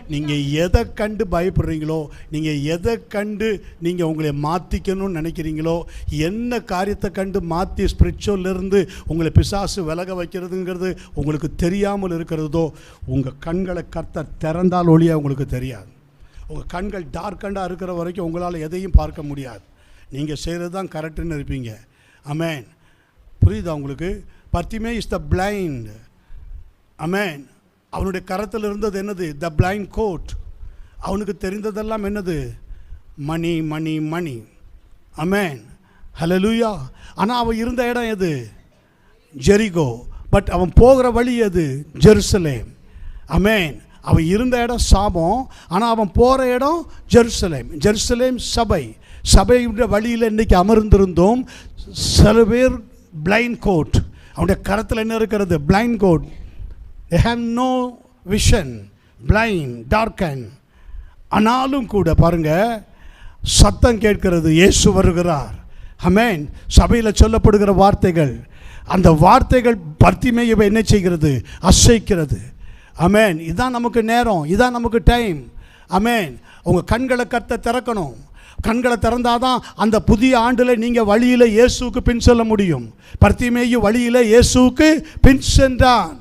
நீங்கள் எதை கண்டு பயப்படுறீங்களோ, நீங்கள் எதை கண்டு நீங்கள் உங்களை மாற்றிக்கணும்னு நினைக்கிறீங்களோ, என்ன காரியத்தை கண்டு மாற்றி ஸ்பிரிச்சுவலிருந்து உங்களை பிசாசு விலக வைக்கிறதுங்கிறது உங்களுக்கு தெரியாமல் இருக்கிறதோ, உங்கள் கண்களை கர்த்தர் திறந்தால் ஒழிய உங்களுக்கு தெரியாது. உங்கள் கண்கள் டார்க்கண்டாக இருக்கிற வரைக்கும் உங்களால் எதையும் பார்க்க முடியாது. நீங்கள் செய்கிறது தான் கரெக்டுன்னு இருப்பீங்க. ஆமென். புரியுதா உங்களுக்கு? Bartimaeus is the blind. Amen. அவனுடைய கரத்தில் இருந்தது என்னது? The blind coat. அவனுக்கு தெரிந்ததெல்லாம் என்னது? மணி மணி மணி. ஆமென். ஹல்லேலூயா. ஆனால் அவன் இருந்த இடம் எது? ஜெரிகோ. பட் அவன் போகிற வழி எது? ஜெருசலேம். ஆமென். அவன் இருந்த இடம் சாபம், ஆனால் அவன் போகிற இடம் ஜெருசலேம். ஜெருசலேம் சபை. சபையுடைய வழியில் இன்றைக்கி அமர்ந்திருந்தோம். சில பேர் பிளைண்ட் கோட். அவனுடைய கரத்தில் என்ன இருக்கிறது? Blind coat. They have no vision, blind, darkened. ஆனாலும் கூட பாருங்க, சத்தம் கேட்கிறது, இயேசு வருகிறார். ஆமென். சபையில் சொல்லப்படுகிற வார்த்தைகள், அந்த வார்த்தைகள் பர்த்திமேயுவை என்ன செய்கிறது? அசைக்கிறது. ஆமென். இதான் நமக்கு நேரம், இதான் நமக்கு டைம். ஆமென். உங்கள் கண்களை கர்த்தர் திறக்கணும். கண்களை திறந்தாதான் அந்த புதிய ஆண்டில் நீங்கள் வழியில் இயேசுவுக்கு பின் செல்ல முடியும். பர்த்திமேயு வழியில் இயேசுவுக்கு பின் சென்றான்.